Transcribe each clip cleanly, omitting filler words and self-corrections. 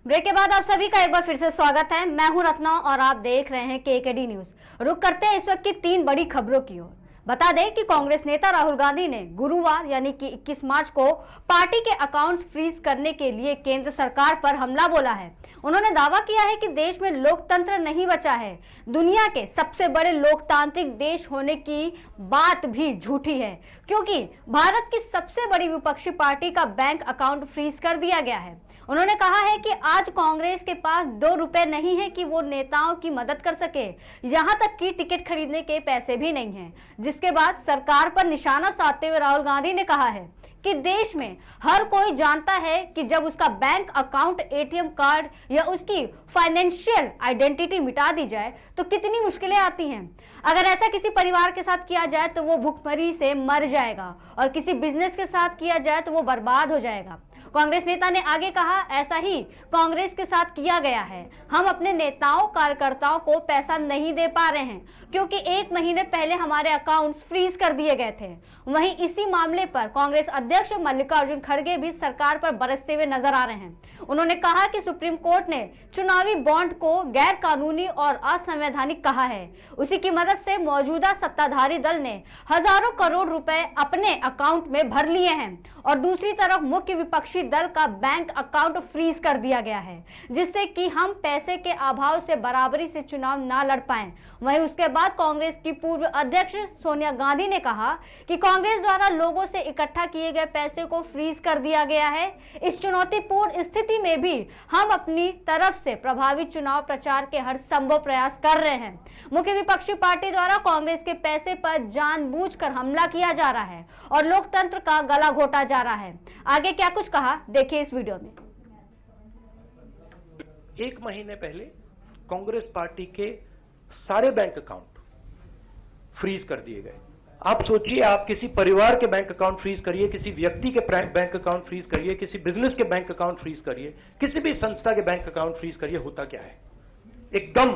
Break के बाद आप सभी का एक बार फिर से स्वागत है। मैं हूं रत्ना और आप देख रहे हैं केकेडी न्यूज। रुक करते हैं इस वक्त की 3 बड़ी खबरों की ओर। बता दें कि कांग्रेस नेता राहुल गांधी ने गुरुवार यानी कि 21 मार्च को पार्टी के अकाउंट्स फ्रीज करने के लिए केंद्र सरकार पर हमला बोला है। उन्होंने दावा किया है कि देश में लोकतंत्र नहीं बचा है। दुनिया के सबसे बड़े लोकतांत्रिक देश होने की बात भी झूठी है, क्योंकि भारत की सबसे बड़ी विपक्षी पार्टी का बैंक अकाउंट फ्रीज कर दिया गया है। उन्होंने कहा है कि आज कांग्रेस के पास 2 रुपए नहीं है कि वो नेताओं की मदद कर सके, यहां तक कि टिकट खरीदने के पैसे भी नहीं हैं। जिसके बाद सरकार पर निशाना साधते हुए राहुल गांधी ने कहा है कि देश में हर कोई जानता है कि जब उसका बैंक अकाउंट, एटीएम कार्ड या उसकी फाइनेंशियल आइडेंटिटी मिटा दी जाए तो कितनी मुश्किलें आती हैं। अगर ऐसा किसी परिवार के साथ किया जाए तो वो भूखमरी से मर जाएगा और किसी बिजनेस के साथ किया जाए तो वो बर्बाद हो जाएगा। कांग्रेस नेता ने आगे कहा, ऐसा ही कांग्रेस के साथ किया गया है। हम अपने नेताओं कार्यकर्ताओं को पैसा नहीं दे पा रहे हैं क्योंकि 1 महीने पहले हमारे अकाउंट्स फ्रीज कर दिए गए थे। वहीं इसी मामले पर कांग्रेस अध्यक्ष मल्लिकार्जुन खड़गे भी सरकार पर बरसते हुए नजर आ रहे हैं। उन्होंने कहा कि सुप्रीम कोर्ट ने चुनावी बॉन्ड को गैर कानूनी और असंवैधानिक कहा है। उसी की मदद से मौजूदा सत्ताधारी दल ने हजारों करोड़ रुपए अपने अकाउंट में भर लिए हैं और दूसरी तरफ मुख्य विपक्षी दल का बैंक अकाउंट फ्रीज कर दिया गया है, जिससे कि हम पैसे के अभाव से बराबरी से चुनाव ना लड़ पाएं। वहीं उसके बाद कांग्रेस की पूर्व अध्यक्ष सोनिया गांधी ने कहा कि कांग्रेस द्वारा लोगों से इकट्ठा किए गए पैसे को फ्रीज कर दिया गया है। इस चुनौतीपूर्ण स्थिति में भी हम अपनी तरफ से प्रभावी चुनाव प्रचार के हर संभव प्रयास कर रहे हैं। मुख्य विपक्षी पार्टी द्वारा कांग्रेस के पैसे पर जानबूझकर हमला किया जा रहा है और लोकतंत्र का गला घोटा जा रहा है। आगे क्या कुछ कहा, देखिए इस वीडियो में। 1 महीने पहले कांग्रेस पार्टी के सारे बैंक अकाउंट फ्रीज कर दिए गए। आप सोचिए, आप किसी परिवार के बैंक अकाउंट फ्रीज करिए, किसी व्यक्ति के बैंक अकाउंट फ्रीज करिए, किसी बिजनेस के बैंक अकाउंट फ्रीज करिए, किसी भी संस्था के बैंक अकाउंट फ्रीज करिए, होता क्या है? एकदम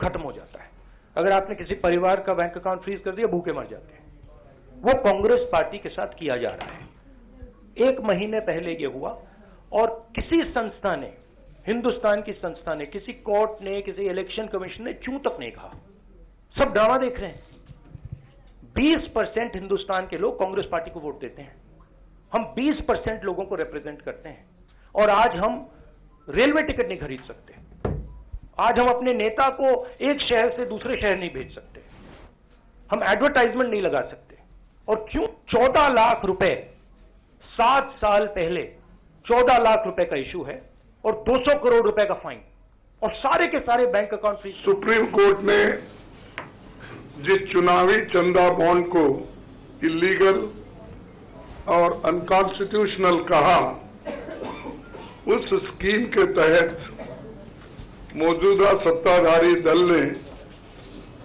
खत्म हो जाता है। अगर आपने किसी परिवार का बैंक अकाउंट फ्रीज कर दिया, भूखे मर जाते हैं। वो कांग्रेस पार्टी के साथ किया जा रहा है। 1 महीने पहले ये हुआ और किसी संस्था ने, हिंदुस्तान की संस्था ने, किसी कोर्ट ने, किसी इलेक्शन कमीशन ने चूं तक नहीं कहा। सब ड्रामा देख रहे हैं। 20% हिंदुस्तान के लोग कांग्रेस पार्टी को वोट देते हैं। हम 20% लोगों को रिप्रेजेंट करते हैं और आज हम रेलवे टिकट नहीं खरीद सकते। आज हम अपने नेता को एक शहर से दूसरे शहर नहीं भेज सकते। हम एडवर्टाइजमेंट नहीं लगा सकते। और क्यों? 14 लाख रुपए 7 साल पहले 14 लाख रुपए का इशू है और 200 करोड़ रुपए का फाइन और सारे के सारे bank account freeze. Supreme Court ने जिस चुनावी चंदा बॉन्ड को इलीगल और अनकॉन्स्टिट्यूशनल कहा, उस स्कीम के तहत मौजूदा सत्ताधारी दल ने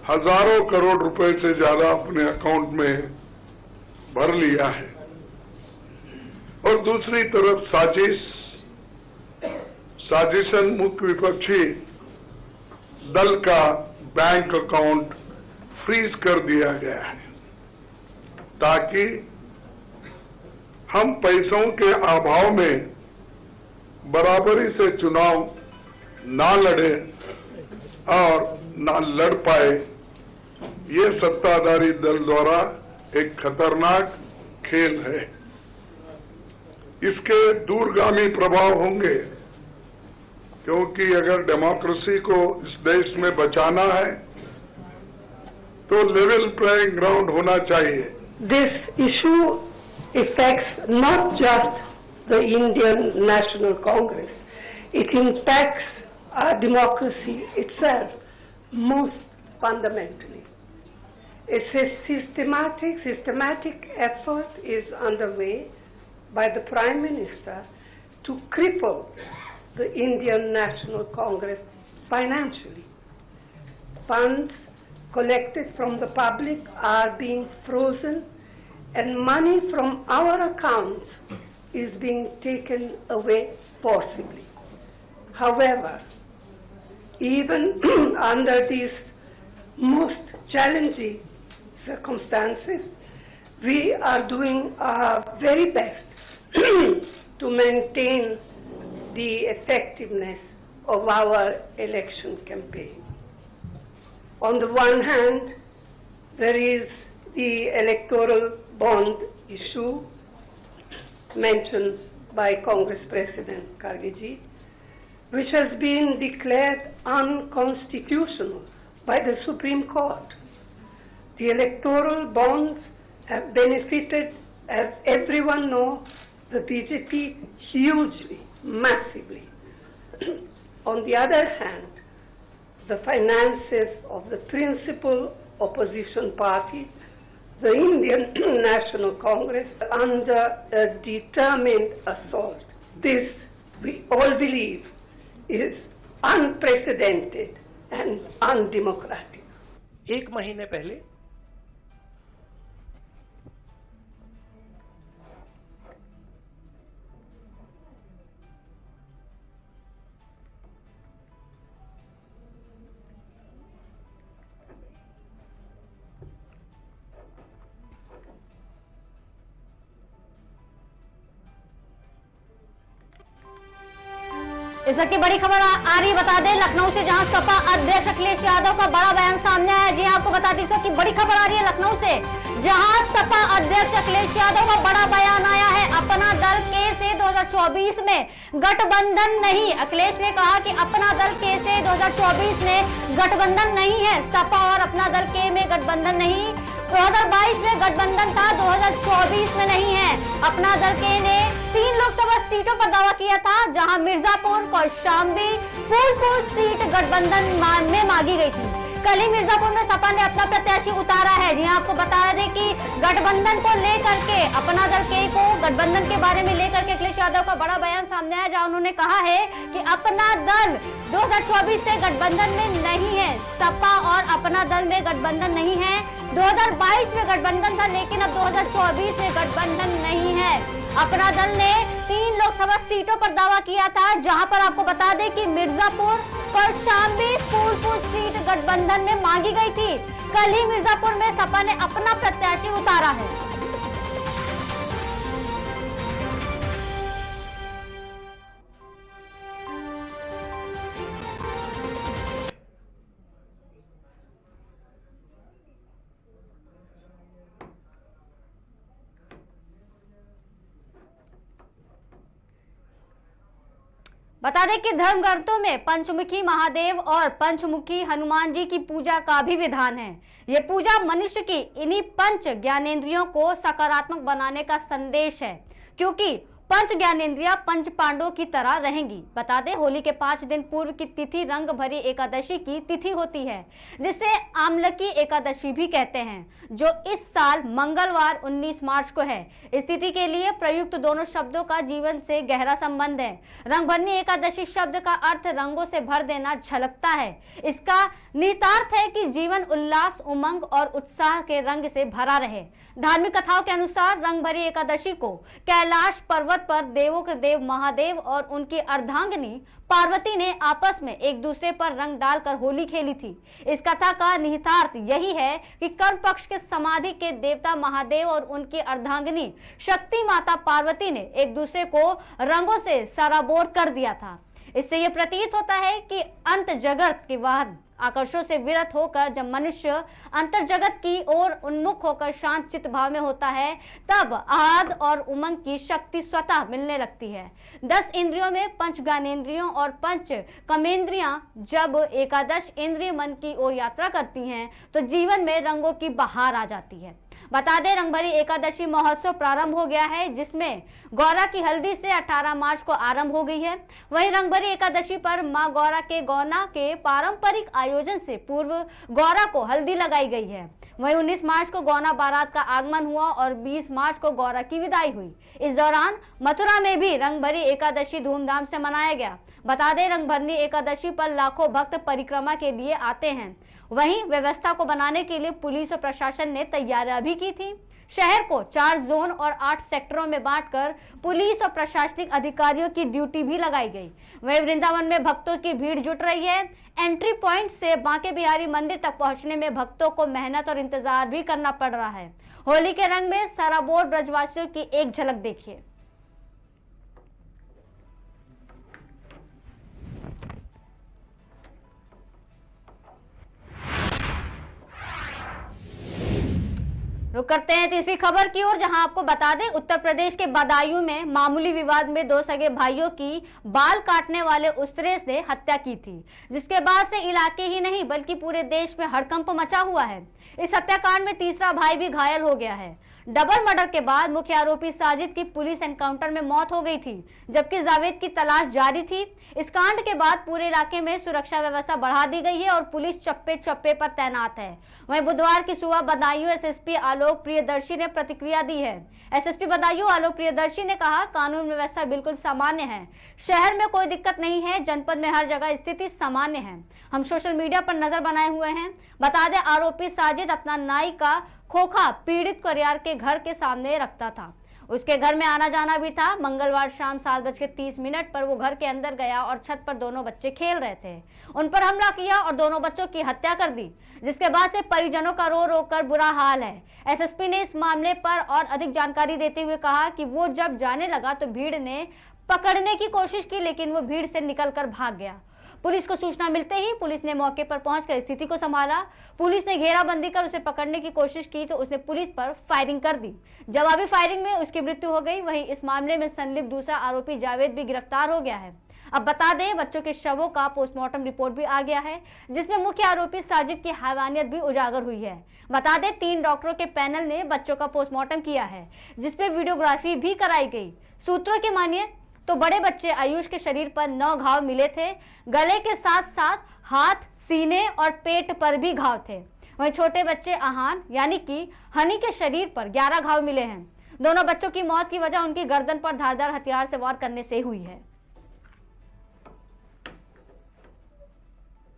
हजारों करोड़ रुपए से ज्यादा अपने अकाउंट में भर लिया है और दूसरी तरफ साजिशन मुख्य विपक्षी दल का बैंक अकाउंट फ्रीज कर दिया गया है ताकि हम पैसों के अभाव में बराबरी से चुनाव ना लड़े और ना लड़ पाए। ये सत्ताधारी दल द्वारा एक खतरनाक खेल है। इसके दूरगामी प्रभाव होंगे, क्योंकि अगर डेमोक्रेसी को इस देश में बचाना है तो लेवल प्लेइंग ग्राउंड होना चाहिए। This issue affects not just the Indian National Congress, it impacts our democracy itself most fundamentally. It's a systematic effort is underway by the Prime Minister to cripple the Indian National Congress financially. Funds collected from the public are being frozen and money from our accounts is being taken away forcibly. However, even under these most challenging circumstances, we are doing our very best to maintain the effectiveness of our election campaign. On the one hand, there is the electoral bond issue mentioned by Congress President Kharge, which has been declared unconstitutional by the Supreme Court. The electoral bonds have benefited, as everyone knows, the BJP hugely, massively. On the other hand, the finances of the principal opposition party, the Indian National Congress, under a determined assault. This, we all believe, is unprecedented and undemocratic. एक महीने पहले इस वक्त की बड़ी खबर आ रही, बता दें लखनऊ से, जहां सपा अध्यक्ष अखिलेश यादव का बड़ा बयान सामने आया। जी आपको बता दें, इस वक्त की बड़ी खबर आ रही है लखनऊ से, जहां सपा अध्यक्ष अखिलेश यादव का बड़ा बयान आया है। अपना दल के से 2024 में गठबंधन नहीं। अखिलेश ने कहा कि अपना दल के से 2024 में गठबंधन नहीं है। सपा और अपना दल के में गठबंधन नहीं, 2022 में गठबंधन था, 2024 में नहीं है। अपना दल के ने 3 लोकसभा सीटों पर दावा किया था, जहां मिर्जापुर, कौशाम्बी, फूलपुर सीट गठबंधन में मांगी गई थी। कल ही मिर्जापुर में सपा ने अपना प्रत्याशी उतारा है। जी आपको बता दें कि गठबंधन को लेकर के, अपना दल के को गठबंधन के बारे में लेकर के अखिलेश यादव का बड़ा बयान सामने आया, जहां उन्होंने कहा है कि अपना दल 2024 से गठबंधन में नहीं है। सपा और अपना दल में गठबंधन नहीं है। 2022 में गठबंधन था, लेकिन अब 2024 में गठबंधन नहीं है। अपना दल ने 3 लोकसभा सीटों पर दावा किया था, जहां पर आपको बता दें कि मिर्जापुर, कौशाम्बी, फूलपुर सीट गठबंधन में मांगी गई थी। कल ही मिर्जापुर में सपा ने अपना प्रत्याशी उतारा है। बता दें कि धर्मग्रंथों में पंचमुखी महादेव और पंचमुखी हनुमान जी की पूजा का भी विधान है। ये पूजा मनुष्य की इन्हीं पंच ज्ञानेंद्रियों को सकारात्मक बनाने का संदेश है, क्योंकि पंच ज्ञानेंद्रियां पंच पांडवों की तरह रहेंगी। बता दें, होली के 5 दिन पूर्व की तिथि रंग भरी एकादशी की तिथि होती है, जिसे आमलकी एकादशी भी कहते हैं, जो इस साल मंगलवार 19 मार्च को है। इस तिथि के लिए प्रयुक्त दोनों शब्दों का जीवन से गहरा संबंध है। रंग भरनी एकादशी शब्द का अर्थ रंगों से भर देना झलकता है। इसका निहितार्थ है कि जीवन उल्लास, उमंग और उत्साह के रंग से भरा रहे। धार्मिक कथाओं के अनुसार रंग भरी एकादशी को कैलाश पर्वत पर देवों के देव महादेव और उनकी अर्धांगिनी पार्वती ने आपस में एक दूसरे पर रंग डालकर होली खेली थी। इस कथा का निहितार्थ यही है कि कर्म पक्ष के समाधि के देवता महादेव और उनकी अर्धांगिनी शक्ति माता पार्वती ने एक दूसरे को रंगों से सराबोर कर दिया था। इससे यह प्रतीत होता है कि अंत जगत के वाहन आकर्षणों से विरत होकर जब मनुष्य अंतर जगत की ओर उन्मुख होकर शांत चित्त भाव में होता है, तब आह्लाद और उमंग की शक्ति स्वतः मिलने लगती है। 10 इंद्रियों में पंच ज्ञानेंद्रियों और पंच कर्मेंद्रियां जब एकादश इंद्रिय मन की ओर यात्रा करती हैं, तो जीवन में रंगों की बहार आ जाती है। बता दें, रंगभरी एकादशी महोत्सव प्रारंभ हो गया है, जिसमें गौरा की हल्दी से 18 मार्च को आरंभ हो गई है। वहीं रंगभरी एकादशी पर मां गौरा के गौना के पारंपरिक आयोजन से पूर्व गौरा को हल्दी लगाई गई है। वहीं 19 मार्च को गौना बारात का आगमन हुआ और 20 मार्च को गौरा की विदाई हुई। इस दौरान मथुरा में भी रंगभरी एकादशी धूमधाम से मनाया गया। बता दें, रंगभरी एकादशी पर लाखों भक्त परिक्रमा के लिए आते हैं। वहीं व्यवस्था को बनाने के लिए पुलिस और प्रशासन ने तैयारियां भी की थी। शहर को 4 जोन और 8 सेक्टरों में बांटकर पुलिस और प्रशासनिक अधिकारियों की ड्यूटी भी लगाई गई। वहीं वृंदावन में भक्तों की भीड़ जुट रही है। एंट्री पॉइंट से बांके बिहारी मंदिर तक पहुंचने में भक्तों को मेहनत और इंतजार भी करना पड़ रहा है। होली के रंग में सराबोर ब्रजवासियों की एक झलक देखिए। रुक करते हैं तीसरी खबर की ओर, जहां आपको बता दें उत्तर प्रदेश के बदायूं में मामूली विवाद में दो सगे भाइयों की बाल काटने वाले उसरे से हत्या की थी, जिसके बाद से इलाके ही नहीं बल्कि पूरे देश में हड़कंप मचा हुआ है। इस हत्याकांड में तीसरा भाई भी घायल हो गया है। डबल मर्डर के बाद मुख्य आरोपी साजिद की पुलिस एनकाउंटर में मौत हो गई थी, जबकि जावेद की तलाश जारी थी। इस कांड के बाद पूरे इलाके में सुरक्षा व्यवस्था बढ़ा दी गई है और पुलिस चप्पे चप्पे पर तैनात है। वहीं बुधवार की सुबह बदायूं एसएसपी आलोक प्रियदर्शी ने प्रतिक्रिया दी है। एसएसपी बदायूं आलोक प्रियदर्शी ने कहा, कानून व्यवस्था बिल्कुल सामान्य है, शहर में कोई दिक्कत नहीं है, जनपद में हर जगह स्थिति सामान्य है। हम सोशल मीडिया पर नजर बनाए हुए हैं। बता दें आरोपी साजिद अपना नाई का खोखा पीड़ित परिवार के घर के सामने रखता था। उसके घर में आना जाना भी था। मंगलवार शाम 7:30 पर वो घर के अंदर गया और छत पर दोनों बच्चे खेल रहे थे। उन पर हमला किया और दोनों बच्चों की हत्या कर दी, जिसके बाद से परिजनों का रो रो कर बुरा हाल है। एसएसपी ने इस मामले पर और अधिक जानकारी देते हुए कहा कि वो जब जाने लगा तो भीड़ ने पकड़ने की कोशिश की, लेकिन वो भीड़ से निकलकर भाग गया। पुलिस को सूचना मिलते ही पुलिस ने मौके पर पहुंचकर स्थिति को संभाला। पुलिस ने घेराबंदी कर उसे पकड़ने की कोशिश की तो उसने पुलिस पर फायरिंग कर दी। जवाबी फायरिंग में उसकी मृत्यु हो गई। वहीं इस मामले में संलिप्त दूसरा आरोपी जावेद भी गिरफ्तार हो गया है। अब बता दें बच्चों के शवों का पोस्टमार्टम रिपोर्ट भी आ गया है, जिसमें मुख्य आरोपी साजिद की हैवानियत भी उजागर हुई है। बता दें 3 डॉक्टरों के पैनल ने बच्चों का पोस्टमार्टम किया है, जिसपे वीडियोग्राफी भी कराई गई। सूत्रों की मानिए तो बड़े बच्चे आयुष के शरीर पर 9 घाव मिले थे। गले के साथ साथ हाथ, सीने और पेट पर भी घाव थे। वहीं छोटे बच्चे आहान यानी कि हनी के शरीर पर 11 घाव मिले हैं। दोनों बच्चों की मौत की वजह उनकी गर्दन पर धारदार हथियार से वार करने से हुई है।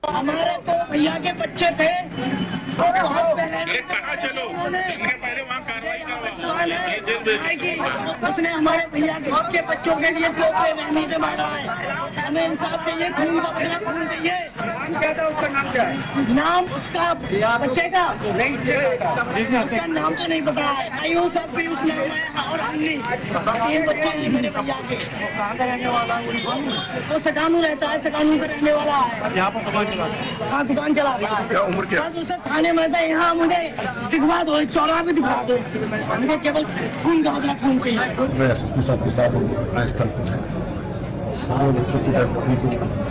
हमारे तो भैया के बच्चे थे और चलो पहले वहाँ कार्रवाई उसने हमारे भैया के बच्चों के लिए दो पे रहनी से मारा है। हमें इंसाफ चाहिए, खून का बदला खून चाहिए। क्या था उसका नाम क्या है? नाम उसका बच्चे का नहीं, उसका नाम तो नहीं पता है। आयुष और पीयूष नाम है और अन्नी 3 बच्चे हैं मेरे भैया के। कहाँ का रहने वाला? वो सकानू रहता है, सकानू का रहने वाला है। यहाँ पर हाँ दुकान चलाता है। क्या उम्र क्या? बस उसे थाने में से यहाँ मुझे दिखवा दो, चौराहा भी दिखवा दो, मुझे केवल खून का बदला खून चाहिए। मैं एसएसपी साहब के साथ घटनास्थल पर है। दोनों बच्चों की डेड को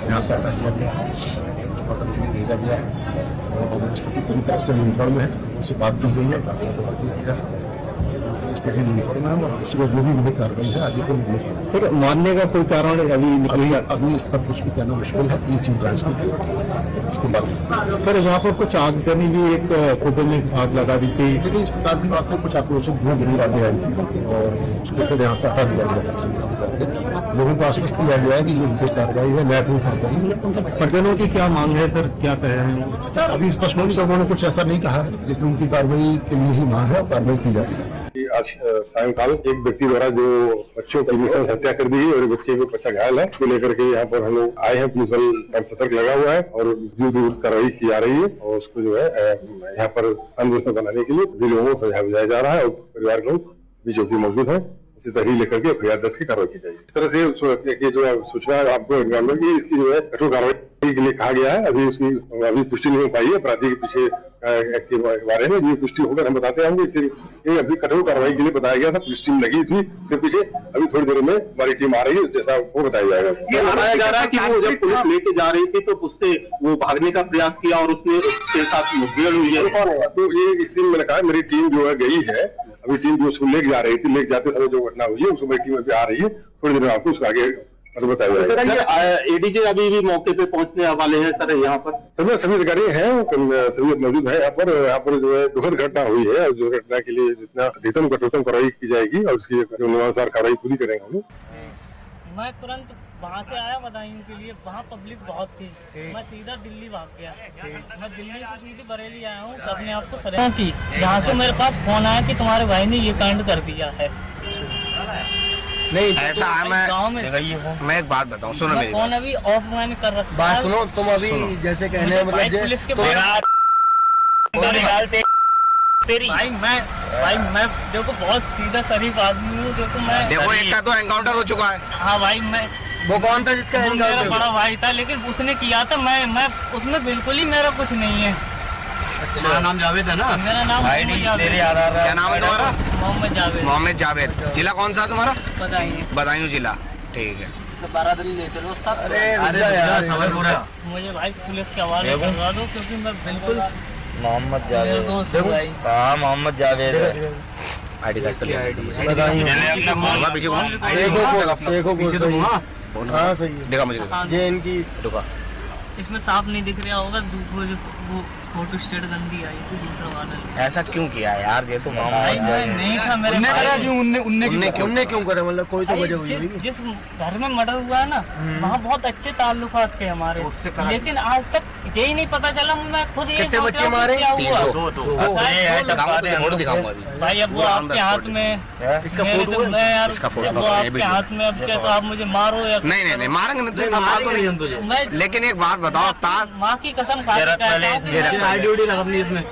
यहाँ से हटा दिया गया है, पकड़ के भेजा गया है और स्थिति पूरी तरह से नियंत्रण में है। उससे बात की गई है, स्थिति नियंत्रण में है और किसी को जो भी विधिक कार्रवाई है आगे को मिलेगी। फिर मानने का कोई कारण अभी इस पर कुछ भी कहना मुश्किल है। ये चीज ब्रांच में इसके बाद फिर यहाँ पर कुछ आगजनी भी एक फोटो में आग लगा दी थी। फिर इस प्रकार की बात में कुछ आक्रोशित धुआं जरूर आगे आई थी और उसको फिर यहाँ से हटा दिया गया। लोगों को आश्वस्त किया गया है कि जो विधिक कार्रवाई है न्यायपूर्ण कार्रवाई। परिजनों की क्या मांग है सर, क्या कह रहे हैं? अभी स्पष्ट रूप से उन्होंने कुछ ऐसा नहीं कहा है, लेकिन उनकी कार्रवाई के लिए ही मांग है और कार्रवाई की जाएगी। आज सायंकाल एक व्यक्ति द्वारा जो बच्चों की नृशंस हत्या कर दी है और बच्चे को बच्चा घायल है, तो लेकर के यहाँ पर हम लोग आए हैं। पुलिस बल सतर्क लगा हुआ है और दूर कार्रवाई की जा रही है और उसको जो है यहाँ पर शांति बनाने के लिए सभी लोगों को समझाया बुझाया जा रहा है और परिवार के लोग भी जो भी मौजूद है इसी तहरीर लेकर के एफआईआर दर्ज की कार्रवाई की जाएगी। इस तरह से जो सूचना आपको की इसकी जो है कठोर कार्रवाई के लिए कहा गया है। अभी उसकी अभी पुष्टि नहीं हो पाई है। अपराधी के पीछे के बारे में ये पुष्टि होकर हम बताते होंगे। फिर ये अभी कठोर कार्रवाई के लिए बताया गया था, पुलिस टीम लगी थी उसके पीछे। अभी थोड़ी देर में हमारी टीम आ रही है, जैसा वो बताया जाएगा। ये बताया जा रहा है कि वो जब पुलिस लेके जा रही थी तो उससे वो भागने का प्रयास किया और उसने उसके साथ मुठभेड़ हुई है। तो ये इस टीम मैंने कहा मेरी टीम जो है गई है, अभी टीम जो उसको लेके जा रही थी, लेके जाते समय जो घटना हुई है उसको मेरी टीम अभी आ रही है। थोड़ी देर में आपको उसको आगे बताया जाएगा। एडीजे अभी भी मौके पे पहुंचने वाले हैं सर। यहाँ पर सभी अधिकारी हैं, सभी मौजूद है यहाँ पर जो है दुखद घटना हुई है। जो घटना के लिए जितना अधिकतम कठोरतम कार्रवाई की जाएगी और उसकी नियमानुसार कार्रवाई पूरी करेंगे हम। मैं तुरंत वहाँ से आया बदायूं के लिए, वहाँ पब्लिक बहुत थी। मैं सीधा दिल्ली भाग गया। मैं दिल्ली से सीधी बरेली आया हूँ। सबने आपको सरेआम की। यहाँ से मेरे पास फोन आया कि तुम्हारे भाई ने ये कांड कर दिया है। नहीं ऐसा है। मैं एक बात बताऊं, सुनो मेरी फोन अभी ऑफ मैंने कर रखा। बात सुनो। तुम अभी जैसे कहने मतलब पुलिस के तेरी भाई मैं देखो बहुत सीधा शरीफ आदमी हूँ। देखो एक का तो एनकाउंटर हो चुका है। हाँ भाई मैं वो कौन था जिसका मेरा बड़ा भाई था, लेकिन उसने किया था। मैं उसमें बिल्कुल ही मेरा कुछ नहीं है। तुम्हारा नाम जावेद है ना? मेरा नाम क्या नाम है तुम्हारा? मोहम्मद जावेद। मोहम्मद जावेद। जिला कौन सा है तुम्हारा? बदायूं जिला। ठीक है। 12 दिन ले चलो उस्ताद। मुझे भाई पुलिस के हवाले करवा दो क्योंकि मैं बिल्कुल मोहम्मद जावेद दोस्त हूँ भाई। हाँ मोहम्मद जावेद है। आईडी कार्ड पीछे हाँ सही है। देखा मुझे जैन की रुका। इसमें साफ नहीं दिख रहा होगा वो फोटो स्टेट गंदी आई थी दूसरा वाला। ऐसा क्यों किया यार? ये तो भाई नहीं था मेरे उनने क्यों करे? मतलब कोई तो वजह हुई होगी। जिस घर में मर्डर हुआ है ना वहाँ बहुत अच्छे ताल्लुकात थे हमारे, लेकिन आज तक यही नहीं पता चला। मैं खुद ये कितने बच्चे मारे? क्या हुआ दिखाऊंगा भाई। अब वो आपके हाथ में इसका फोटो वो आपके हाथ में। अब चाहे तो आप मुझे मारो या नहीं मारेंगे नहीं। लेकिन एक बात बताओ, माँ की कसम खा आईडी लगा अपनी इसमें।